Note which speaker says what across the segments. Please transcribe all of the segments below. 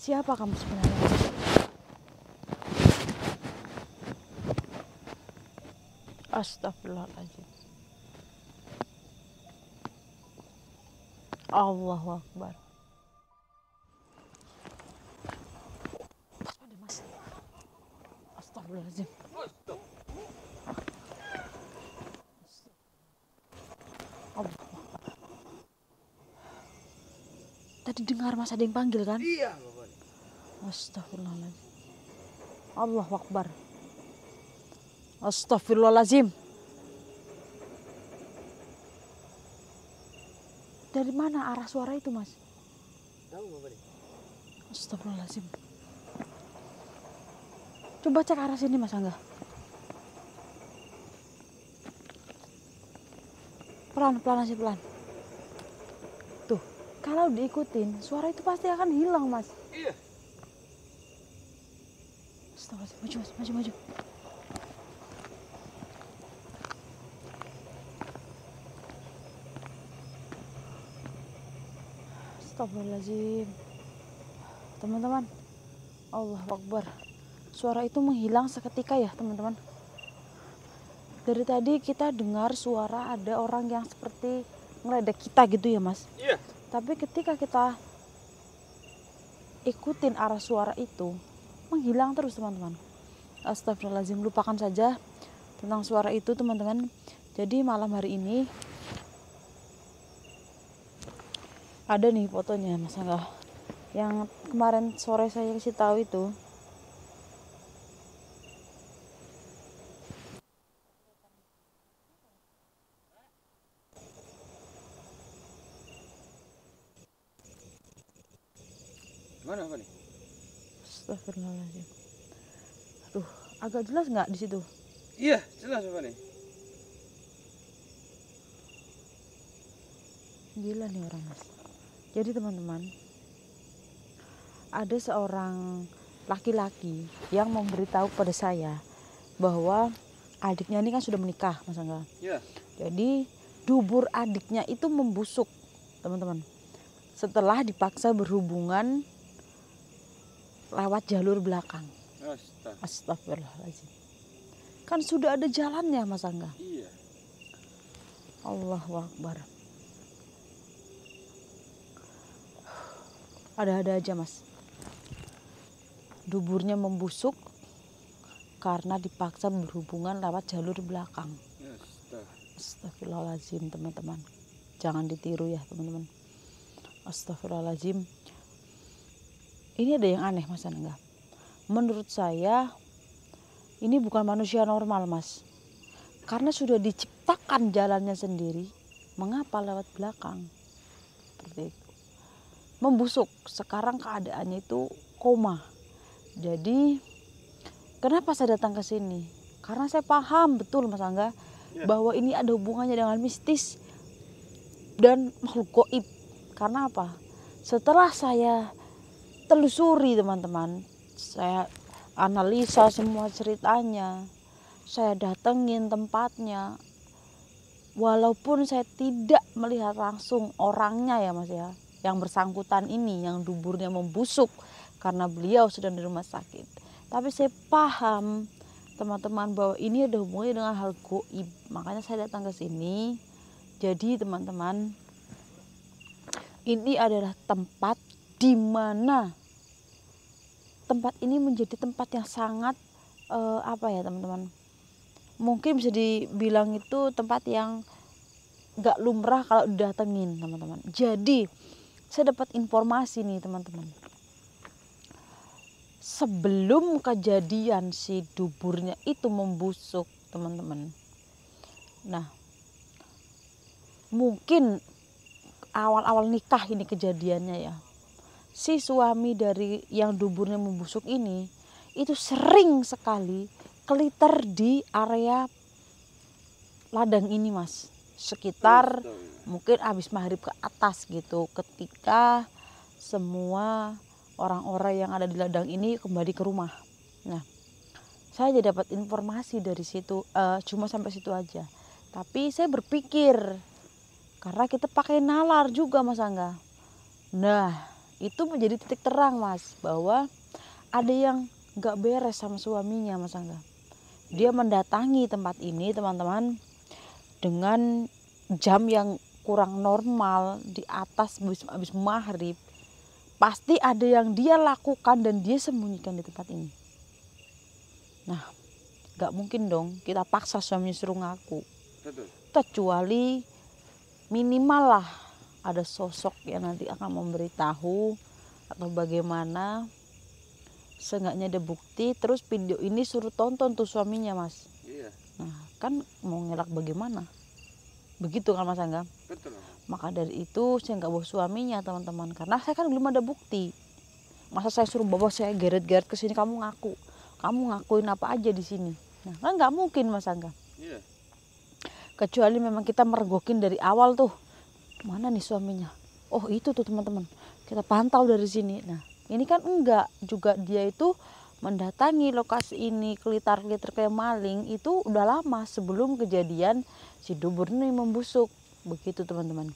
Speaker 1: Siapa kamu sebenarnya? Astagfirullahaladzim. Allahu Akbar. Ada mas. Astagfirullahaladzim. Allah. Tadi dengar mas ada yang panggil kan?
Speaker 2: Iya, Bapak.
Speaker 1: Astagfirullahaladzim. Allahu Akbar. Astagfirullahaladzim. Dari mana arah suara itu mas?
Speaker 2: Tahu Bapak.
Speaker 1: Astagfirullahaladzim. Coba cek arah sini mas Angga. Pelan aja pelan. Tuh, kalau diikutin suara itu pasti akan hilang mas.
Speaker 2: Iya.
Speaker 1: Astagfirullahaladzim, maju mas, maju. Astagfirullahaladzim. Teman-teman, Allahu Akbar. Suara itu menghilang seketika ya teman-teman. Dari tadi kita dengar suara ada orang yang seperti ngeledek kita gitu ya mas.
Speaker 2: Iya.
Speaker 1: Tapi ketika kita ikutin arah suara itu, menghilang terus teman-teman. Astagfirullahaladzim, lupakan saja tentang suara itu teman-teman. Jadi malam hari ini ada nih fotonya mas Angga, yang kemarin sore saya kasih tahu itu.
Speaker 2: Mana apa nih?
Speaker 1: Astagfirullahaladzim. Aduh, agak jelas nggak di situ?
Speaker 2: Iya, jelas Bapak nih.
Speaker 1: Gila nih orang mas. Jadi teman-teman, ada seorang laki-laki yang memberitahu pada saya bahwa adiknya ini kan sudah menikah mas Angga.
Speaker 2: Iya.
Speaker 1: Jadi dubur adiknya itu membusuk teman-teman. Setelah dipaksa berhubungan lewat jalur belakang. Astagfirullahaladzim. Kan sudah ada jalannya mas Angga.
Speaker 2: Iya.
Speaker 1: Allahu Akbar. Ada-ada aja mas. Duburnya membusuk karena dipaksa berhubungan lewat jalur belakang. Astagfirullahaladzim teman-teman. Jangan ditiru ya teman-teman. Astagfirullahaladzim. Ini ada yang aneh mas Angga. Menurut saya ini bukan manusia normal mas. Karena sudah diciptakan jalannya sendiri, mengapa lewat belakang? Seperti itu. Membusuk, sekarang keadaannya itu koma. Jadi kenapa saya datang ke sini? Karena saya paham betul mas Angga bahwa ini ada hubungannya dengan mistis dan makhluk gaib. Karena apa? Setelah saya telusuri teman-teman, saya analisa semua ceritanya, saya datengin tempatnya, walaupun saya tidak melihat langsung orangnya ya mas ya, yang bersangkutan ini yang duburnya membusuk karena beliau sedang di rumah sakit, tapi saya paham teman-teman bahwa ini ada hubungannya dengan hal gaib, makanya saya datang ke sini. Jadi teman-teman, ini adalah tempat di mana tempat ini menjadi tempat yang sangat apa ya teman-teman, mungkin bisa dibilang itu tempat yang gak lumrah kalau didatengin teman-teman. Jadi saya dapat informasi nih teman-teman, sebelum kejadian si duburnya itu membusuk teman-teman. Nah, mungkin awal-awal nikah ini kejadiannya ya. Si suami dari yang duburnya membusuk ini itu sering sekali keliter di area ladang ini mas, sekitar mungkin habis maghrib ke atas gitu, ketika semua orang-orang yang ada di ladang ini kembali ke rumah. Nah, saya jadi dapat informasi dari situ, cuma sampai situ aja. Tapi saya berpikir, karena kita pakai nalar juga mas Angga. Nah, itu menjadi titik terang Mas, bahwa ada yang gak beres sama suaminya Mas Angga. Dia mendatangi tempat ini teman-teman dengan jam yang kurang normal, di atas habis maghrib. Pasti ada yang dia lakukan dan dia sembunyikan di tempat ini. Nah, gak mungkin dong kita paksa suami suruh ngaku.
Speaker 2: Betul.
Speaker 1: Kecuali minimal lah ada sosok yang nanti akan memberitahu atau bagaimana, seenggaknya ada bukti. Terus video ini suruh tonton tuh suaminya Mas.
Speaker 2: Iya.
Speaker 1: Nah kan mau ngelak bagaimana, begitu kan Mas Angga.
Speaker 2: Betul.
Speaker 1: Maka dari itu saya nggak bawa suaminya teman-teman, karena saya kan belum ada bukti. Masa saya suruh bawa, saya geret-geret ke sini, kamu ngakuin apa aja di sini. Nah kan nggak mungkin Mas Angga.
Speaker 2: Iya.
Speaker 1: Kecuali memang kita meregokin dari awal tuh, mana nih suaminya, oh itu tuh teman-teman, kita pantau dari sini. Nah ini kan enggak, juga dia itu mendatangi lokasi ini kelitar-kelitar kayak maling itu udah lama sebelum kejadian si dubur ini membusuk, begitu teman-teman.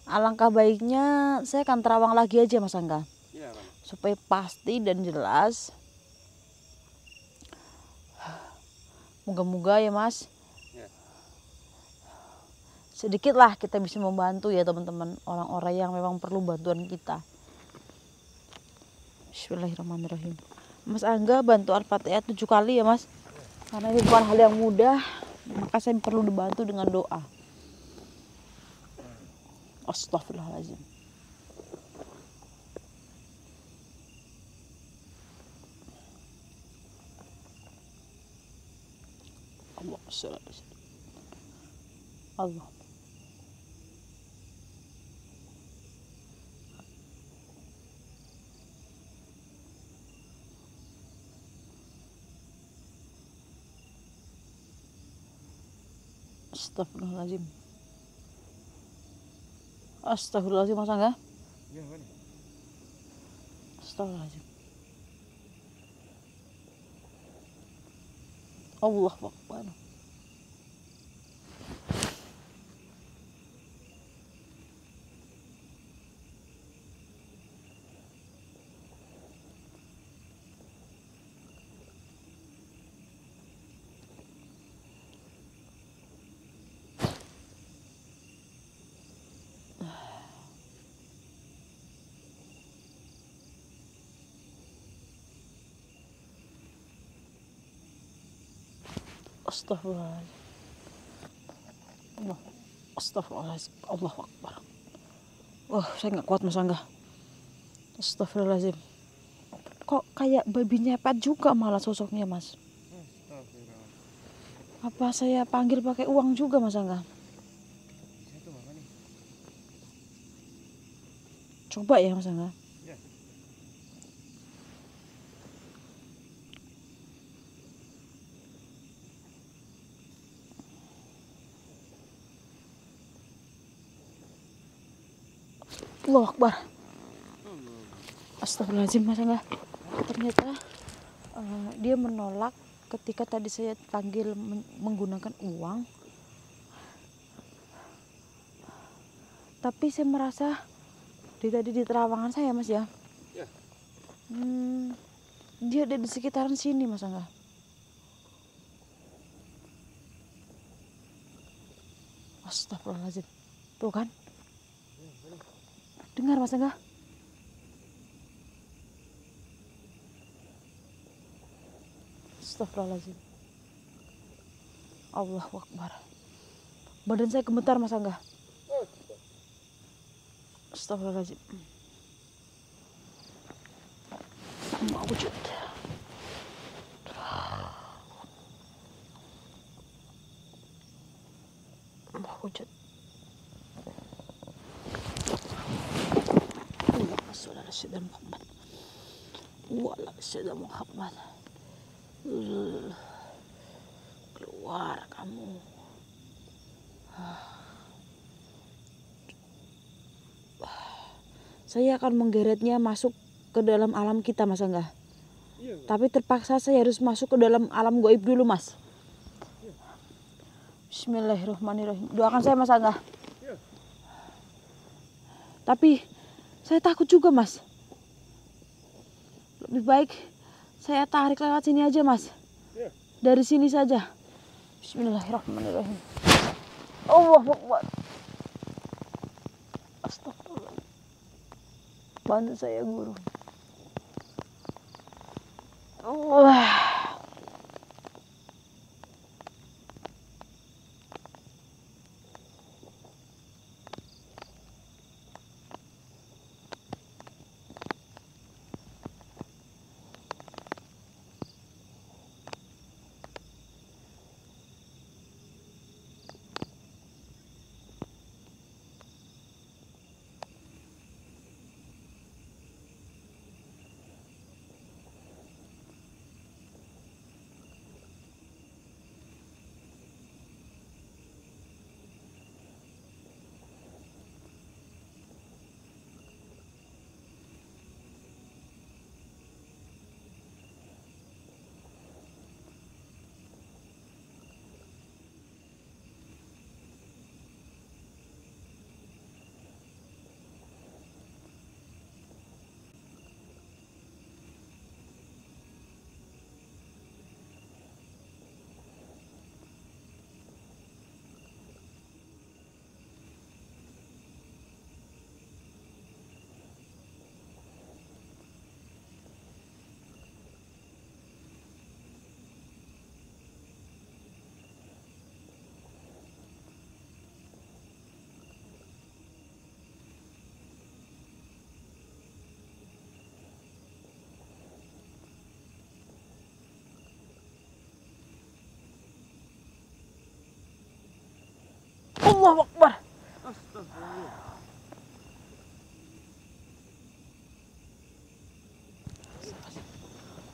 Speaker 1: Alangkah baiknya saya akan terawang lagi aja Mas Angga,
Speaker 2: Iya kan.
Speaker 1: supaya pasti dan jelas. Moga-moga ya Mas, sedikitlah kita bisa membantu ya teman-teman, orang-orang yang memang perlu bantuan kita. Bismillahirrahmanirrahim. Mas Angga bantu Al-Fatihah 7 kali ya Mas, karena ini bukan hal yang mudah, maka saya perlu dibantu dengan doa. Astagfirullahaladzim. Allah. Astagfirullahaladzim. Astagfirullahaladzim Mas Angga.
Speaker 2: Iya kan.
Speaker 1: Astagfirullahaladzim. Allah Akbar. Astagfirullahaladzim. Allah. Astagfirullahaladzim. Allah Akbar. Wah, saya nggak kuat Mas Angga. Astagfirullahaladzim. Kok kayak babi nyepet juga malah sosoknya Mas.
Speaker 2: Astagfirullah.
Speaker 1: Apa saya panggil pakai uang juga Mas Angga?
Speaker 2: Bisa tuh apa nih?
Speaker 1: Coba ya Mas Angga.
Speaker 2: Ya.
Speaker 1: Allah Akbar. Astagfirullahaladzim Mas Angga. Ternyata dia menolak ketika tadi saya panggil menggunakan uang. Tapi saya merasa tadi di terawangan saya Mas ya.
Speaker 2: Ya.
Speaker 1: Dia ada di sekitaran sini Mas Angga. Astagfirullahaladzim. Tuh kan. Dengar Mas Angga. Astagfirullahaladzim. Allahu Akbar. Badan saya gemetar Mas Angga. Astagfirullahaladzim. Mbak wujud. Mbak wujud. Allahumma sholli Muhammad. Wa ala sayyidina Muhammad. Keluar kamu. Saya akan menggeretnya masuk ke dalam alam kita Mas Angga.
Speaker 2: Iya.
Speaker 1: Tapi terpaksa saya harus masuk ke dalam alam gaib dulu Mas.
Speaker 2: Iya.
Speaker 1: Bismillahirrahmanirrahim. Doakan saya Mas Angga.
Speaker 2: Iya.
Speaker 1: Tapi Saya takut juga, Mas. Lebih baik saya tarik lewat sini aja, Mas.
Speaker 2: Ya.
Speaker 1: Dari sini saja. Bismillahirrahmanirrahim. Allahu Akbar. Astagfirullah. Bantu saya, Guru. Allah. Allahu Akbar.
Speaker 2: Astagfirullah.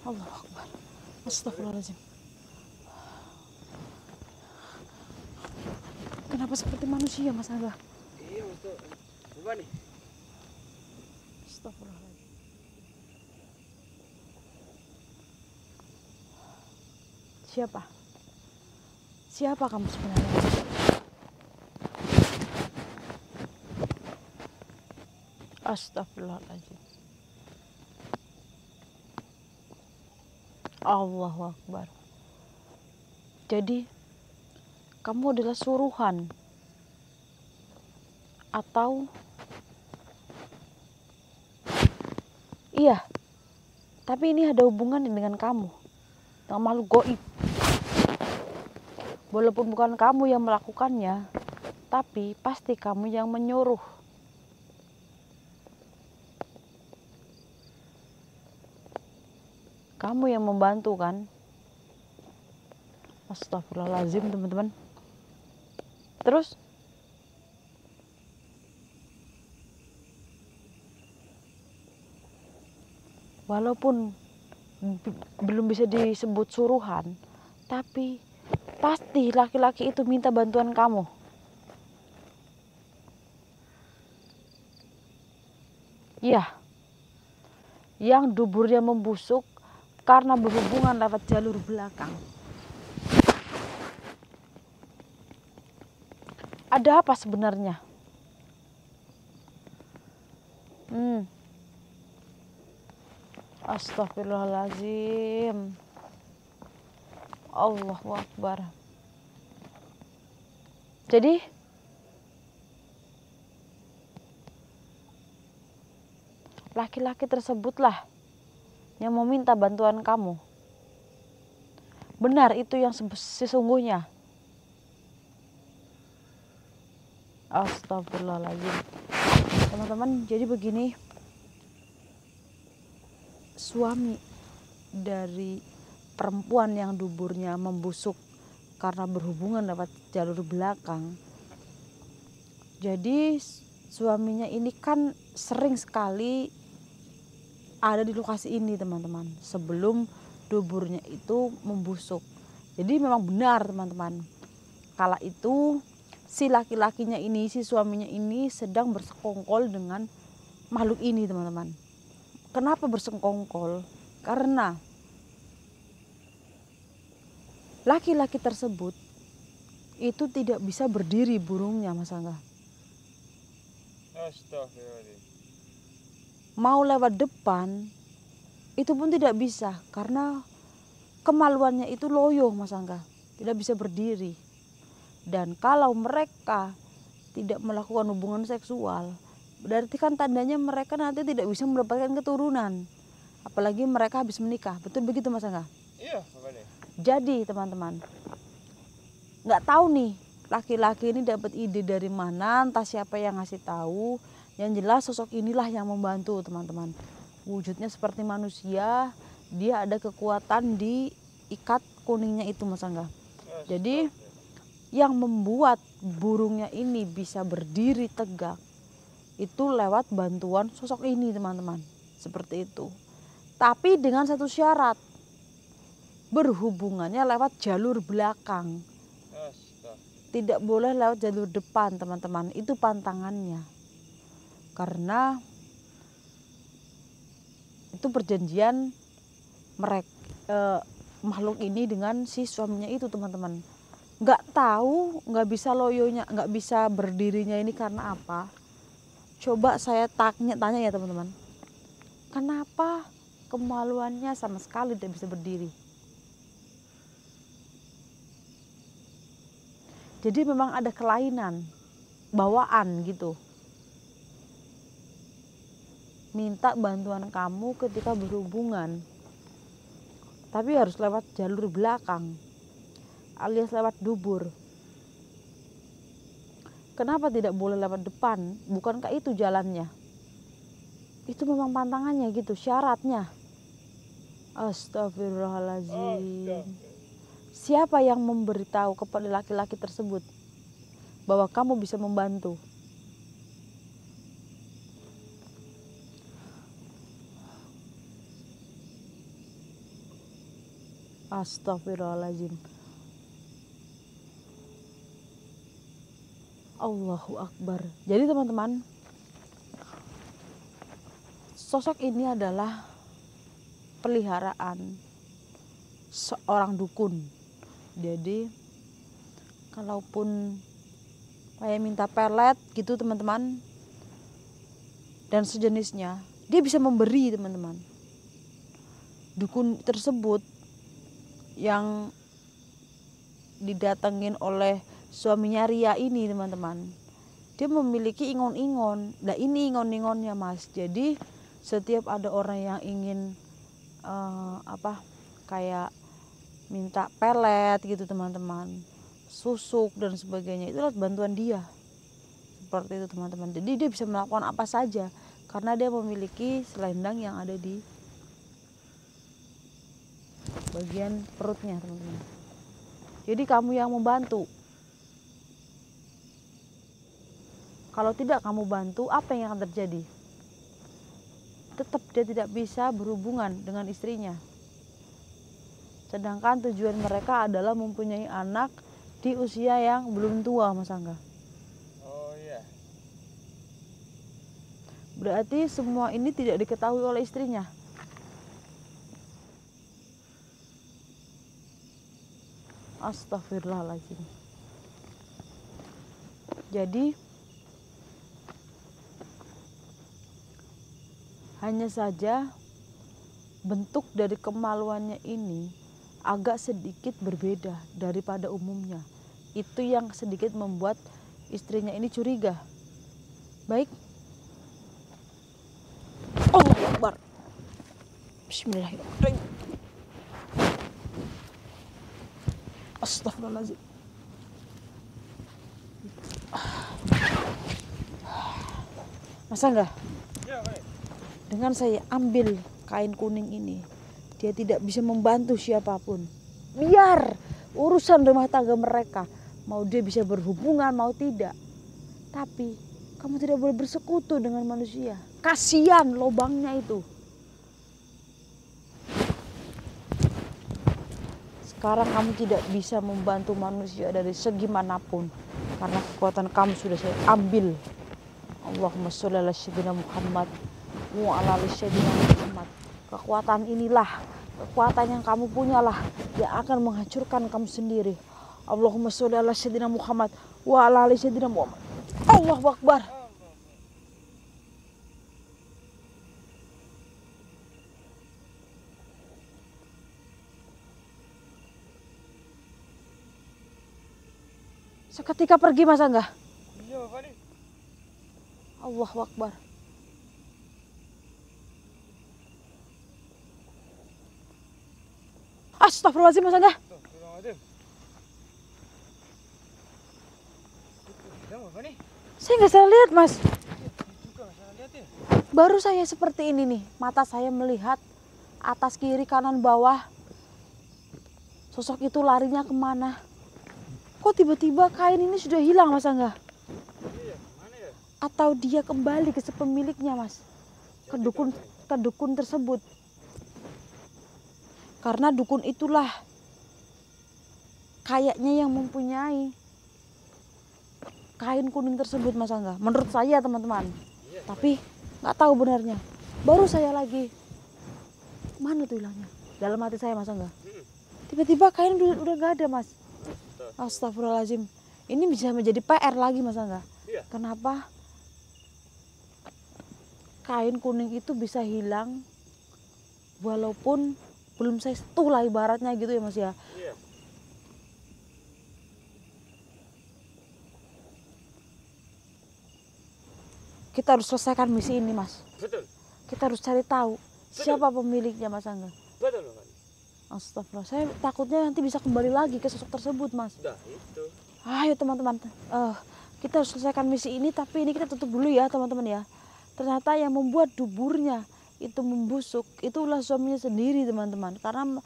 Speaker 1: Allahu Akbar. Astagfirullahaladzim. Kenapa seperti manusia, Mas Angga?
Speaker 2: Iya, Ustaz. Apa nih?
Speaker 1: Astagfirullahaladzim. Siapa? Siapa kamu sebenarnya? Astagfirullahaladzim. Allahu Akbar. Jadi kamu adalah suruhan atau iya, tapi ini ada hubungannya dengan kamu, dengan makhluk gaib. Walaupun bukan kamu yang melakukannya, tapi pasti kamu yang menyuruh. Kamu yang membantu kan? Astagfirullahaladzim, teman-teman. Terus walaupun belum bisa disebut suruhan, tapi pasti laki-laki itu minta bantuan kamu. Iya, yang duburnya membusuk karena berhubungan lewat jalur belakang. Ada apa sebenarnya? Astagfirullahaladzim. Allahu Akbar. Jadi laki-laki tersebutlah yang meminta bantuan kamu. Benar itu yang sesungguhnya. Astagfirullahaladzim. Teman-teman, jadi begini. Suami dari perempuan yang duburnya membusuk karena berhubungan lewat jalur belakang. Jadi suaminya ini kan sering sekali ada di lokasi ini, teman-teman, sebelum duburnya itu membusuk. Jadi memang benar, teman-teman, kala itu si laki-lakinya ini, si suaminya ini sedang bersekongkol dengan makhluk ini, teman-teman. Kenapa bersekongkol? Karena laki-laki tersebut itu tidak bisa berdiri burungnya, Mas Angga.
Speaker 2: Astagfirullahaladzim.
Speaker 1: mau lewat depan itu pun tidak bisa karena kemaluannya itu loyo Mas Angga, tidak bisa berdiri. Dan kalau mereka tidak melakukan hubungan seksual, berarti kan tandanya mereka nanti tidak bisa mendapatkan keturunan. Apalagi mereka habis menikah. Betul begitu Mas Angga?
Speaker 2: Iya, makanya.
Speaker 1: Jadi teman-teman, nggak tahu nih laki-laki ini dapat ide dari mana, entah siapa yang ngasih tahu. Yang jelas sosok inilah yang membantu teman-teman. Wujudnya seperti manusia, dia ada kekuatan di ikat kuningnya itu Mas Angga. Jadi yang membuat burungnya ini bisa berdiri tegak itu lewat bantuan sosok ini teman-teman. Seperti itu. Tapi dengan satu syarat, berhubungannya lewat jalur belakang. Tidak boleh lewat jalur depan teman-teman. Itu pantangannya. Karena itu perjanjian mereka makhluk ini dengan si suaminya itu teman-teman. Nggak tahu, nggak bisa loyonya, nggak bisa berdirinya ini karena apa. Coba saya tanya ya teman-teman. Kenapa kemaluannya sama sekali tidak bisa berdiri? Jadi memang ada kelainan, bawaan gitu. Minta bantuan kamu ketika berhubungan. Tapi harus lewat jalur belakang. Alias lewat dubur. Kenapa tidak boleh lewat depan? Bukankah itu jalannya? Itu memang pantangannya gitu, syaratnya. Astagfirullahaladzim. Siapa yang memberitahu kepada laki-laki tersebut bahwa kamu bisa membantu? Astagfirullahaladzim. Allahu Akbar. Jadi teman-teman, sosok ini adalah peliharaan seorang dukun. Jadi kalaupun kayak minta pelet gitu teman-teman dan sejenisnya, dia bisa memberi teman-teman. Dukun tersebut yang didatengin oleh suaminya Ria ini teman-teman, dia memiliki ingon-ingon. Nah ini ingon-ingonnya Mas. Jadi setiap ada orang yang ingin kayak minta pelet gitu teman-teman, susuk dan sebagainya, itu lewat bantuan dia. Seperti itu teman-teman. Jadi dia bisa melakukan apa saja karena dia memiliki selendang yang ada di bagian perutnya teman-teman. Jadi kamu yang membantu. Kalau tidak kamu bantu, apa yang akan terjadi? Tetap dia tidak bisa berhubungan dengan istrinya. Sedangkan tujuan mereka adalah mempunyai anak di usia yang belum tua Mas Angga.
Speaker 2: Oh iya.
Speaker 1: Berarti semua ini tidak diketahui oleh istrinya. Astagfirullahaladzim. Jadi hanya saja bentuk dari kemaluannya ini agak sedikit berbeda daripada umumnya. Itu yang sedikit membuat istrinya ini curiga. Baik. Allahu Akbar. Bismillahirrahmanirrahim. Astagfirullahaladzim. Mas Angga,
Speaker 2: Ya, baik.
Speaker 1: dengan saya ambil kain kuning ini, dia tidak bisa membantu siapapun. Biar urusan rumah tangga mereka, mau dia bisa berhubungan mau tidak. Tapi kamu tidak boleh bersekutu dengan manusia. Kasihan lobangnya itu. Sekarang kamu tidak bisa membantu manusia dari segi manapun, karena kekuatan kamu sudah saya ambil. Allahumma sholli ala sayyidina Muhammad wa ala ali sayyidina Muhammad. Kekuatan inilah, kekuatan yang kamu punyalah yang akan menghancurkan kamu sendiri. Allahumma sholli ala sayyidina Muhammad wa ala ali sayyidina Muhammad. Allahu Akbar. Seketika pergi Mas Angga.
Speaker 2: Iya Bapak nih.
Speaker 1: Allahu Akbar. Astagfirullahaladzim Mas Angga.
Speaker 2: Tuh, Astagfirullahaladzim. Itu hilang Bapak nih.
Speaker 1: Saya nggak salah lihat Mas.
Speaker 2: Iya juga nggak salah lihat ya.
Speaker 1: Baru saya seperti ini nih. Mata saya melihat atas kiri kanan bawah. Sosok itu larinya kemana? Kok tiba-tiba kain ini sudah hilang Mas Angga?
Speaker 2: Iya, mana ya?
Speaker 1: Atau dia kembali ke sepemiliknya Mas? Ke dukun tersebut. Karena dukun itulah kayaknya yang mempunyai kain kuning tersebut Mas Angga. Menurut saya teman-teman.
Speaker 2: Iya.
Speaker 1: Tapi nggak tahu benarnya. Baru saya lagi. Mana tuh hilangnya? Dalam hati saya Mas Angga. Tiba-tiba kain udah gak ada Mas. Astagfirullahaladzim. Ini bisa menjadi PR lagi Mas Angga.
Speaker 2: Iya.
Speaker 1: Kenapa kain kuning itu bisa hilang walaupun belum saya sentuh lah ibaratnya gitu ya Mas ya.
Speaker 2: Iya.
Speaker 1: Kita harus selesaikan misi ini Mas.
Speaker 2: Betul.
Speaker 1: Kita harus cari tahu siapa pemiliknya Mas Angga.
Speaker 2: Betul Bapak.
Speaker 1: Astagfirullah, saya takutnya nanti bisa kembali lagi ke sosok tersebut Mas.
Speaker 2: Dah itu.
Speaker 1: Ayo teman-teman, kita harus selesaikan misi ini, tapi ini kita tutup dulu ya teman-teman ya. Ternyata yang membuat duburnya itu membusuk, itulah suaminya sendiri teman-teman. Karena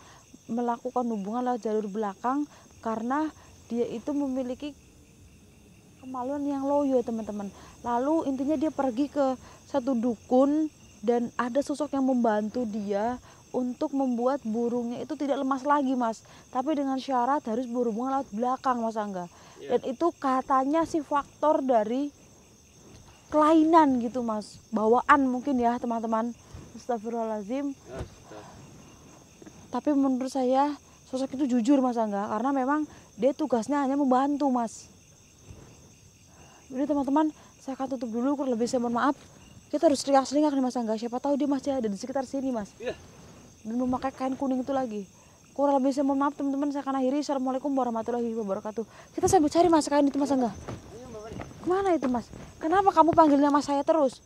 Speaker 1: melakukan hubungan lewat jalur belakang, karena dia itu memiliki kemaluan yang loyo teman-teman. Lalu intinya dia pergi ke satu dukun dan ada sosok yang membantu dia untuk membuat burungnya itu tidak lemas lagi Mas, tapi dengan syarat harus berhubungan lewat belakang Mas Angga. Dan itu katanya sih faktor dari kelainan gitu Mas, bawaan mungkin ya teman-teman. Astagfirullahaladzim. Tapi menurut saya sosok itu jujur Mas Angga, karena memang dia tugasnya hanya membantu Mas. Jadi teman-teman, saya akan tutup dulu, kurang lebih saya mohon maaf. Kita harus seringak-seringak nih Mas Angga, siapa tahu dia masih ada di sekitar sini Mas.
Speaker 2: Iya.
Speaker 1: Dan memakai kain kuning itu lagi. Kurang lebih saya mohon maaf teman-teman, saya akan akhiri. Assalamualaikum warahmatullahi wabarakatuh. Kita sambil cari Mas kain itu Mas Angga.
Speaker 2: Ayo Bapak nih.
Speaker 1: Kemana itu Mas? Kenapa kamu panggil nama saya terus?